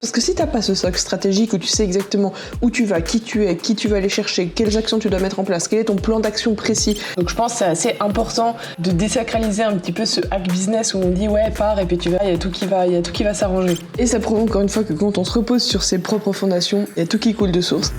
Parce que si t'as pas ce socle stratégique où tu sais exactement où tu vas, qui tu es, qui tu vas aller chercher, quelles actions tu dois mettre en place, quel est ton plan d'action précis. Donc je pense que c'est assez important de désacraliser un petit peu ce hack business où on dit ouais pars et puis tu vas, il y a tout qui va s'arranger. Et ça prouve encore une fois que quand on se repose sur ses propres fondations, il y a tout qui coule de source.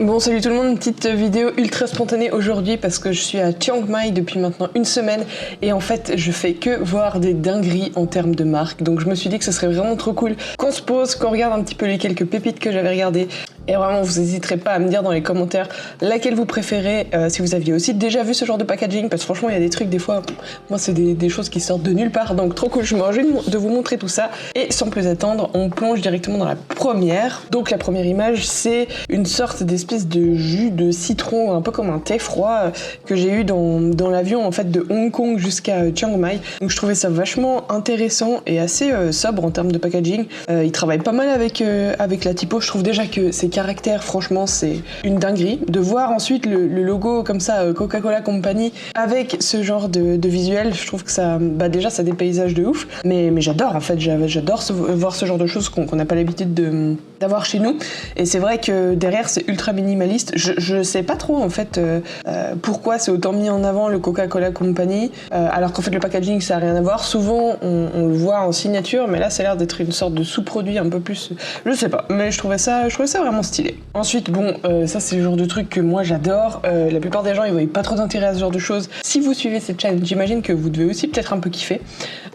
Bon, salut tout le monde, une petite vidéo ultra spontanée aujourd'hui parce que je suis à Chiang Mai depuis maintenant une semaine et en fait je fais que voir des dingueries en termes de marque. Donc je me suis dit que ce serait vraiment trop cool qu'on se pose, qu'on regarde un petit peu les quelques pépites que j'avais regardées. Et vraiment, vous n'hésiterez pas à me dire dans les commentaires laquelle vous préférez, si vous aviez aussi déjà vu ce genre de packaging, parce que franchement, il y a des trucs, des fois, moi, c'est des choses qui sortent de nulle part, donc trop cool. Je me réjouis de vous montrer tout ça. Et sans plus attendre, on plonge directement dans la première. Donc la première image, c'est une sorte d'espèce de jus de citron, un peu comme un thé froid, que j'ai eu dans l'avion, en fait, de Hong Kong jusqu'à Chiang Mai. Donc je trouvais ça vachement intéressant et assez sobre en termes de packaging. Ils travaillent pas mal avec la typo. Je trouve déjà que c'est caractère, franchement, c'est une dinguerie. De voir ensuite le logo comme ça, Coca-Cola Company, avec ce genre de visuel, je trouve que ça, déjà, ça dépaysage de ouf. Mais j'adore, en fait, j'adore voir ce genre de choses qu'on n'a pas l'habitude d'avoir chez nous. Et c'est vrai que derrière, c'est ultra minimaliste. Je sais pas trop, en fait, pourquoi c'est autant mis en avant le Coca-Cola Company, alors qu'en fait, le packaging, ça a rien à voir. Souvent, on le voit en signature, mais là, ça a l'air d'être une sorte de sous-produit un peu plus... Je sais pas, mais je trouvais ça vraiment stylé. Ensuite, bon, ça c'est le genre de truc que moi j'adore. La plupart des gens ils voient pas trop d'intérêt à ce genre de choses. Si vous suivez cette chaîne, j'imagine que vous devez aussi peut-être un peu kiffer.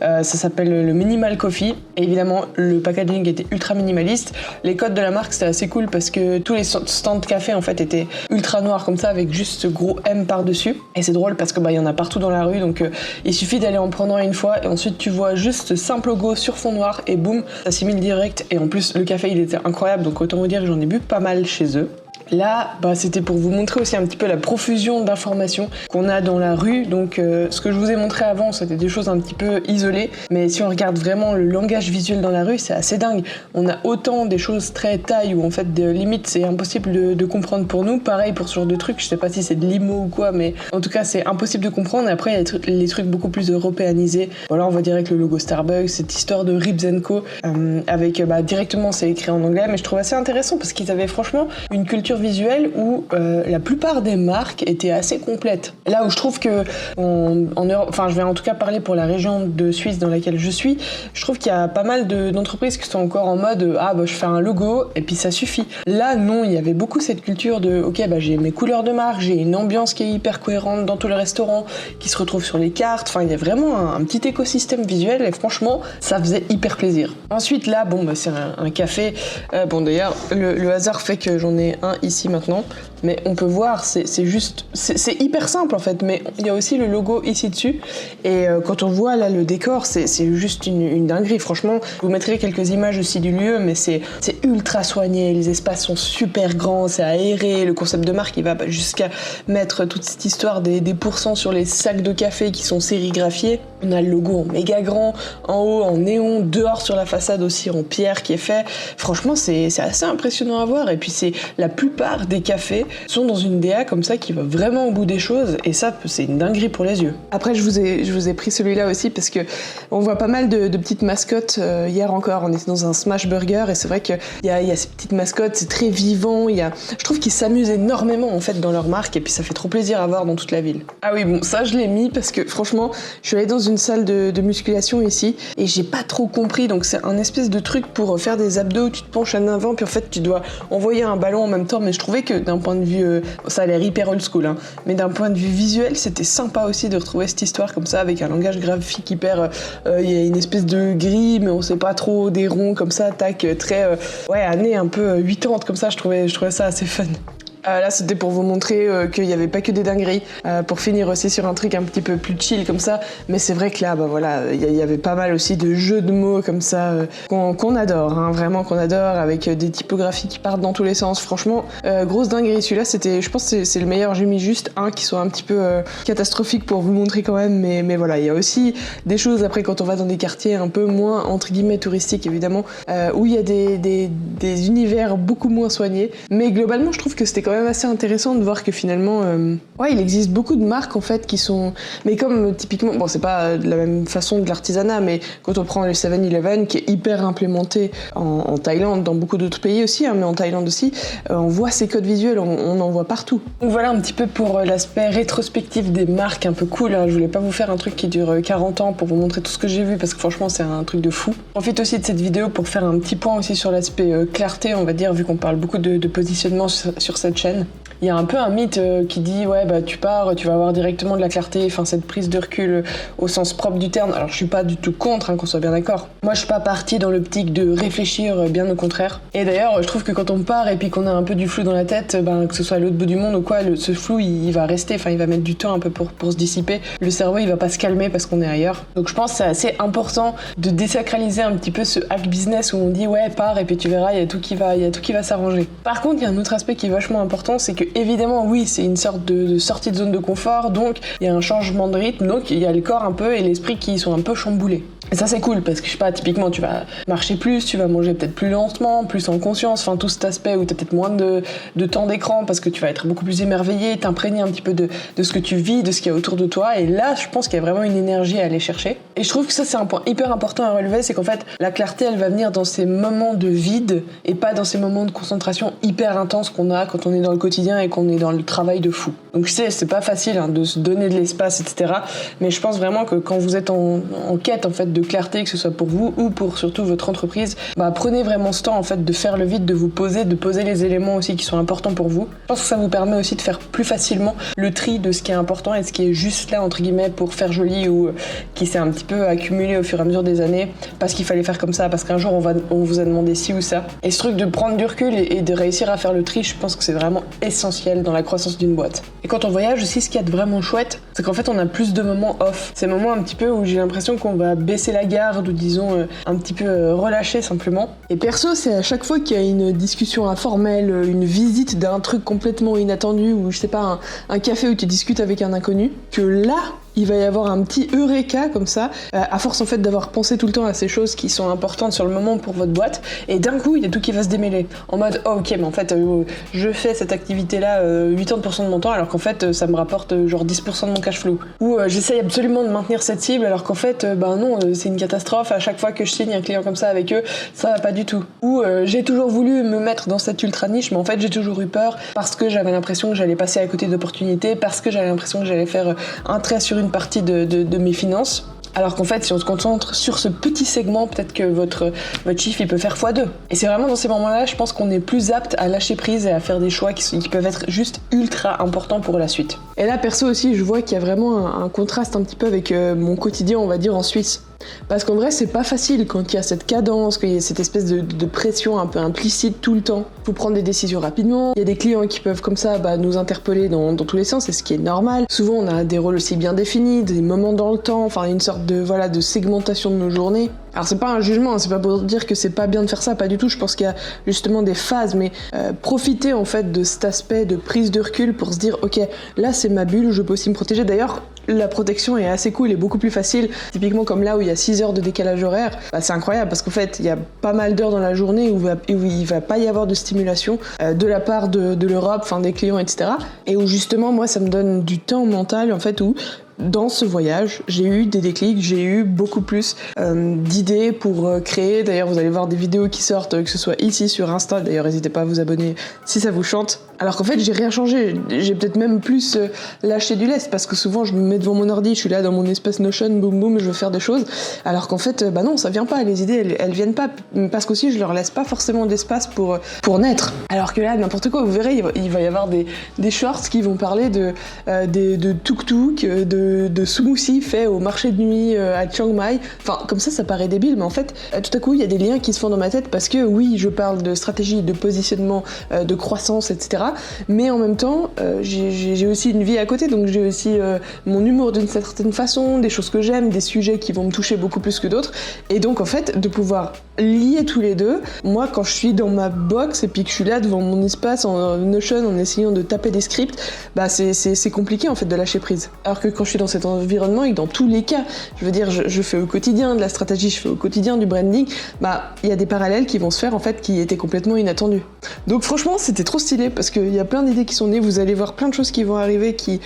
Ça s'appelle le Minimal Coffee. Et évidemment, le packaging était ultra minimaliste. Les codes de la marque c'était assez cool parce que tous les stands de café en fait étaient ultra noirs comme ça avec juste ce gros M par-dessus. Et c'est drôle parce que il y en a partout dans la rue donc il suffit d'aller en prendre un une fois et ensuite tu vois juste ce simple logo sur fond noir et boum, ça s'assimile direct. Et en plus, le café il était incroyable donc autant vous dire que j'en ai bu pas mal chez eux. Là, c'était pour vous montrer aussi un petit peu la profusion d'informations qu'on a dans la rue. Donc, ce que je vous ai montré avant, c'était des choses un petit peu isolées. Mais si on regarde vraiment le langage visuel dans la rue, c'est assez dingue. On a autant des choses très taille où en fait, limite, c'est impossible de comprendre pour nous. Pareil pour ce genre de trucs. Je sais pas si c'est de l'IMO ou quoi, mais en tout cas, c'est impossible de comprendre. Et après, il y a les trucs beaucoup plus européanisés. Voilà, on voit direct le logo Starbucks, cette histoire de Ribs & Co. Avec directement, c'est écrit en anglais. Mais je trouve assez intéressant parce qu'ils avaient franchement une culture visuel où la plupart des marques étaient assez complètes. Là où je trouve que en Europe, enfin je vais en tout cas parler pour la région de Suisse dans laquelle je suis, je trouve qu'il y a pas mal d'entreprises qui sont encore en mode je fais un logo et puis ça suffit. Là non, il y avait beaucoup cette culture de j'ai mes couleurs de marque, j'ai une ambiance qui est hyper cohérente dans tout le restaurant, qui se retrouve sur les cartes, enfin il y a vraiment un petit écosystème visuel et franchement ça faisait hyper plaisir. Ensuite là c'est un café, d'ailleurs le hasard fait que j'en ai un ici maintenant, mais on peut voir, c'est hyper simple en fait, mais il y a aussi le logo ici dessus, et quand on voit là le décor, c'est juste une dinguerie, franchement. Je vous mettrai quelques images aussi du lieu, mais c'est ultra soigné, les espaces sont super grands, c'est aéré, le concept de marque il va jusqu'à mettre toute cette histoire des pourcents sur les sacs de café qui sont sérigraphiés. On a le logo en méga grand, en haut en néon, dehors sur la façade aussi en pierre qui est fait. Franchement c'est assez impressionnant à voir, et puis c'est la plupart des cafés sont dans une DA comme ça qui va vraiment au bout des choses, et ça c'est une dinguerie pour les yeux. Après je vous ai pris celui-là aussi parce que on voit pas mal de petites mascottes. Hier encore on était dans un Smash Burger et c'est vrai qu'il y a ces petites mascottes, c'est très vivant, je trouve qu'ils s'amusent énormément en fait dans leur marque, et puis ça fait trop plaisir à voir dans toute la ville. Ah oui bon, ça je l'ai mis parce que franchement je suis allée dans une salle de musculation ici et j'ai pas trop compris, donc c'est un espèce de truc pour faire des abdos où tu te penches en avant puis en fait tu dois envoyer un ballon en même temps, mais je trouvais que d'un point de vue, ça a l'air hyper old school, mais d'un point de vue visuel, c'était sympa aussi de retrouver cette histoire comme ça, avec un langage graphique hyper, il y a une espèce de grille, mais on sait pas trop, des ronds comme ça, tac, très, années un peu 80 comme ça, je trouvais ça assez fun. Là c'était pour vous montrer qu'il n'y avait pas que des dingueries, pour finir aussi sur un truc un petit peu plus chill comme ça, mais c'est vrai que là il y avait pas mal aussi de jeux de mots comme ça qu'on adore, vraiment qu'on adore, avec des typographies qui partent dans tous les sens. Franchement grosse dinguerie, celui-là je pense que c'est le meilleur. J'ai mis juste un qui soit un petit peu catastrophique pour vous montrer quand même, mais voilà, il y a aussi des choses après quand on va dans des quartiers un peu moins entre guillemets touristiques évidemment, où il y a des univers beaucoup moins soignés, mais globalement je trouve que c'était quand même assez intéressant de voir que finalement, il existe beaucoup de marques en fait qui sont, mais comme typiquement, bon c'est pas de la même façon de l'artisanat, mais quand on prend le 7-Eleven qui est hyper implémenté en Thaïlande, dans beaucoup d'autres pays aussi, mais en Thaïlande aussi, on voit ces codes visuels, on en voit partout. Donc voilà un petit peu pour l'aspect rétrospectif des marques un peu cool. Je voulais pas vous faire un truc qui dure 40 ans pour vous montrer tout ce que j'ai vu parce que franchement c'est un truc de fou. Profite aussi de cette vidéo pour faire un petit point aussi sur l'aspect clarté, on va dire, vu qu'on parle beaucoup de positionnement sur cette chaîne. Il y a un peu un mythe qui dit tu pars, tu vas avoir directement de la clarté, enfin cette prise de recul au sens propre du terme. Alors je suis pas du tout contre, qu'on soit bien d'accord. Moi je suis pas partie dans l'optique de réfléchir, bien au contraire. Et d'ailleurs je trouve que quand on part et puis qu'on a un peu du flou dans la tête, que ce soit à l'autre bout du monde ou quoi, ce flou il va rester, il va mettre du temps un peu pour se dissiper. Le cerveau il va pas se calmer parce qu'on est ailleurs. Donc je pense que c'est assez important de désacraliser un petit peu ce hack business où on dit pars et puis tu verras, il y a tout qui va s'arranger. Par contre il y a un autre aspect qui est vachement important, c'est que évidemment oui c'est une sorte de sortie de zone de confort, donc il y a un changement de rythme, donc il y a le corps un peu et l'esprit qui sont un peu chamboulés. Et ça c'est cool parce que je sais pas, typiquement tu vas marcher plus, tu vas manger peut-être plus lentement, plus en conscience, tout cet aspect où t'as peut-être moins de temps d'écran parce que tu vas être beaucoup plus émerveillé, t'imprégner un petit peu de ce que tu vis, de ce qu'il y a autour de toi, et là je pense qu'il y a vraiment une énergie à aller chercher. Et je trouve que ça c'est un point hyper important à relever, c'est qu'en fait la clarté elle va venir dans ces moments de vide et pas dans ces moments de concentration hyper intenses qu'on a quand on est dans le quotidien et qu'on est dans le travail de fou. Donc je sais c'est pas facile de se donner de l'espace etc, mais je pense vraiment que quand vous êtes en quête en fait de clarté, que ce soit pour vous ou pour surtout votre entreprise, prenez vraiment ce temps en fait de faire le vide, de vous poser, de poser les éléments aussi qui sont importants pour vous. Je pense que ça vous permet aussi de faire plus facilement le tri de ce qui est important et ce qui est juste là entre guillemets pour faire joli ou qui s'est un petit peu accumulé au fur et à mesure des années parce qu'il fallait faire comme ça, parce qu'un jour on vous a demandé ci ou ça. Et ce truc de prendre du recul et de réussir à faire le tri, je pense que c'est vraiment essentiel dans la croissance d'une boîte. Et quand on voyage aussi, ce qu'il y a de vraiment chouette, c'est qu'en fait on a plus de moments off. Ces moments un petit peu où j'ai l'impression qu'on va baisser la garde ou disons un petit peu relâcher simplement. Et perso, c'est à chaque fois qu'il y a une discussion informelle, une visite d'un truc complètement inattendu ou je sais pas, un café où tu discutes avec un inconnu, que là il va y avoir un petit eureka comme ça, à force en fait d'avoir pensé tout le temps à ces choses qui sont importantes sur le moment pour votre boîte, et d'un coup il y a tout qui va se démêler en mode ok mais en fait je fais cette activité là 80% de mon temps alors qu'en fait ça me rapporte genre 10% de mon cash flow, ou j'essaye absolument de maintenir cette cible alors qu'en fait non c'est une catastrophe, à chaque fois que je signe un client comme ça avec eux ça va pas du tout, ou j'ai toujours voulu me mettre dans cette ultra niche mais en fait j'ai toujours eu peur parce que j'avais l'impression que j'allais passer à côté d'opportunités, parce que j'avais l'impression que j'allais faire un trait sur une partie de mes finances. Alors qu'en fait, si on se concentre sur ce petit segment, peut-être que votre chiffre, il peut faire x2. Et c'est vraiment dans ces moments-là, je pense qu'on est plus apte à lâcher prise et à faire des choix qui peuvent être juste ultra importants pour la suite. Et là, perso aussi, je vois qu'il y a vraiment un contraste un petit peu avec mon quotidien, on va dire, en Suisse. Parce qu'en vrai, c'est pas facile quand il y a cette cadence, qu'il y a cette espèce de pression un peu implicite tout le temps. Faut prendre des décisions rapidement. Il y a des clients qui peuvent comme ça nous interpeller dans tous les sens, et ce qui est normal. Souvent, on a des rôles aussi bien définis, des moments dans le temps, une sorte de segmentation de nos journées. Alors c'est pas un jugement, c'est pas pour dire que c'est pas bien de faire ça, pas du tout. Je pense qu'il y a justement des phases, mais profiter en fait de cet aspect de prise de recul pour se dire ok, là c'est ma bulle, je peux aussi me protéger. D'ailleurs, la protection est assez cool et beaucoup plus facile. Typiquement comme là où il y a 6 heures de décalage horaire, c'est incroyable parce qu'en fait il y a pas mal d'heures dans la journée où il va pas y avoir de stimulation de la part de l'Europe, des clients, etc. Et où justement moi ça me donne du temps mental en fait où dans ce voyage, j'ai eu des déclics, j'ai eu beaucoup plus d'idées pour créer. D'ailleurs, vous allez voir des vidéos qui sortent, que ce soit ici sur Insta. D'ailleurs, n'hésitez pas à vous abonner si ça vous chante. Alors qu'en fait, j'ai rien changé. J'ai peut-être même plus lâché du lest parce que souvent, je me mets devant mon ordi, je suis là dans mon espace Notion, boum boum, je veux faire des choses. Alors qu'en fait, non, ça vient pas. Les idées, elles viennent pas parce qu'aussi, je leur laisse pas forcément d'espace pour naître. Alors que là, n'importe quoi, vous verrez, il va y avoir des shorts qui vont parler de tuk-tuk, de smoothie fait au marché de nuit à Chiang Mai. Comme ça paraît débile, mais en fait, tout à coup, il y a des liens qui se font dans ma tête parce que oui, je parle de stratégie, de positionnement, de croissance, etc. Mais en même temps, j'ai aussi une vie à côté, donc j'ai aussi mon humour d'une certaine façon, des choses que j'aime, des sujets qui vont me toucher beaucoup plus que d'autres. Et donc, en fait, de pouvoir liés tous les deux. Moi, quand je suis dans ma box et puis que je suis là devant mon espace en Notion en essayant de taper des scripts, bah c'est compliqué en fait de lâcher prise. Alors que quand je suis dans cet environnement et que dans tous les cas, je veux dire, je fais au quotidien de la stratégie, je fais au quotidien du branding, bah il y a des parallèles qui vont se faire en fait qui étaient complètement inattendus. Donc franchement, c'était trop stylé parce qu'il y a plein d'idées qui sont nées, vous allez voir plein de choses qui vont arriver qui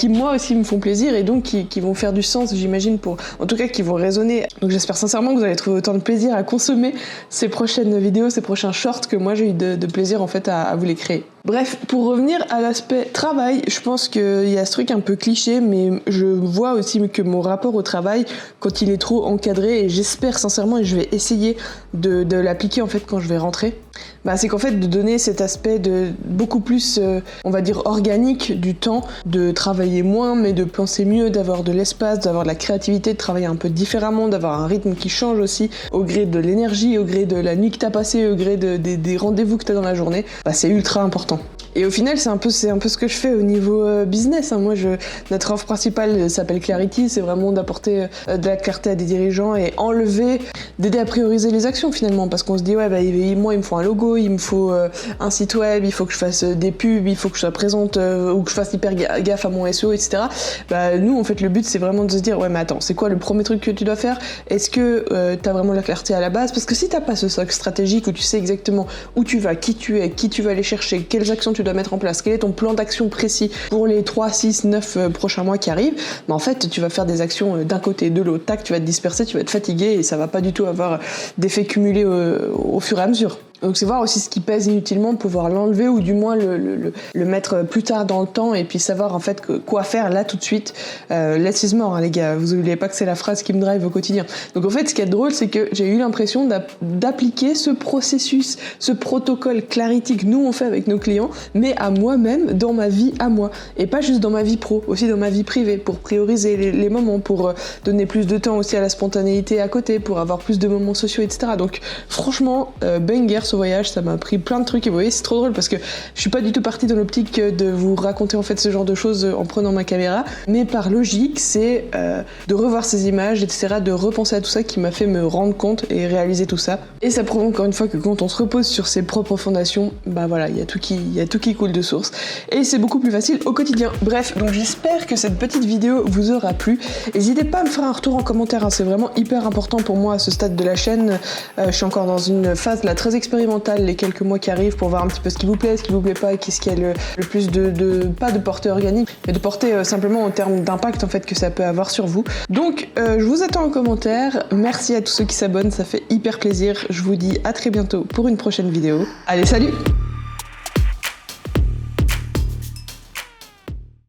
moi aussi me font plaisir et donc qui vont faire du sens, j'imagine, en tout cas qui vont résonner. Donc j'espère sincèrement que vous allez trouver autant de plaisir à consommer ces prochaines vidéos, ces prochains shorts que moi j'ai eu de plaisir en fait à vous les créer. Bref, pour revenir à l'aspect travail, je pense qu'il y a ce truc un peu cliché, mais je vois aussi que mon rapport au travail, quand il est trop encadré, et j'espère sincèrement, et je vais essayer de l'appliquer en fait quand je vais rentrer, bah c'est qu'en fait de donner cet aspect de beaucoup plus, on va dire organique du temps, de travailler moins, mais de penser mieux, d'avoir de l'espace, d'avoir de la créativité, de travailler un peu différemment, d'avoir un rythme qui change aussi au gré de l'énergie, au gré de la nuit que t'as passée, au gré des rendez-vous que t'as dans la journée, bah c'est ultra important. Et au final, c'est un peu ce que je fais au niveau business. Hein. Moi, notre offre principale s'appelle Clarity, c'est vraiment d'apporter de la clarté à des dirigeants et d'aider à prioriser les actions finalement, parce qu'on se dit ouais, bah, moi il me faut un logo, il me faut un site web, il faut que je fasse des pubs, il faut que je sois présente ou que je fasse hyper gaffe à mon SEO, etc. Bah, nous, en fait, le but c'est vraiment de se dire ouais, mais attends, c'est quoi le premier truc que tu dois faire? Est-ce que t'as vraiment la clarté à la base? Parce que si t'as pas ce socle stratégique où tu sais exactement où tu vas, qui tu es, qui tu vas aller chercher, quelles actions tu dois mettre en place, quel est ton plan d'action précis pour les 3, 6, 9 prochains mois qui arrivent, mais en fait tu vas faire des actions d'un côté, de l'autre, tac, tu vas te disperser, tu vas être fatigué et ça va pas du tout avoir d'effet cumulé au fur et à mesure. Donc c'est voir aussi ce qui pèse inutilement, pouvoir l'enlever ou du moins le mettre plus tard dans le temps et puis savoir en fait quoi faire là tout de suite. Less is more, hein, les gars, vous oubliez pas que c'est la phrase qui me drive au quotidien. Donc en fait ce qui est drôle, c'est que j'ai eu l'impression d'appliquer ce processus, ce protocole Clarity que nous on fait avec nos clients, mais à moi-même, dans ma vie à moi. Et pas juste dans ma vie pro, aussi dans ma vie privée, pour prioriser les moments, pour donner plus de temps aussi à la spontanéité à côté, pour avoir plus de moments sociaux, etc. Donc franchement, banger ce voyage, ça m'a appris plein de trucs et vous voyez c'est trop drôle parce que je suis pas du tout partie dans l'optique de vous raconter en fait ce genre de choses en prenant ma caméra, mais par logique c'est de revoir ces images, etc., de repenser à tout ça qui m'a fait me rendre compte et réaliser tout ça. Et ça prouve encore une fois que quand on se repose sur ses propres fondations, bah voilà, il y a tout qui coule de source et c'est beaucoup plus facile au quotidien. Bref, donc j'espère que cette petite vidéo vous aura plu. N'hésitez pas à me faire un retour en commentaire, hein, c'est vraiment hyper important pour moi à ce stade de la chaîne. Je suis encore dans une phase là très expérimentale les quelques mois qui arrivent pour voir un petit peu ce qui vous plaît, ce qui vous plaît pas et qu'est-ce qui a le plus pas de portée organique, mais de portée simplement en termes d'impact en fait que ça peut avoir sur vous. Donc je vous attends en commentaire. Merci à tous ceux qui s'abonnent, ça fait hyper plaisir. Je vous dis à très bientôt pour une prochaine vidéo. Allez, salut!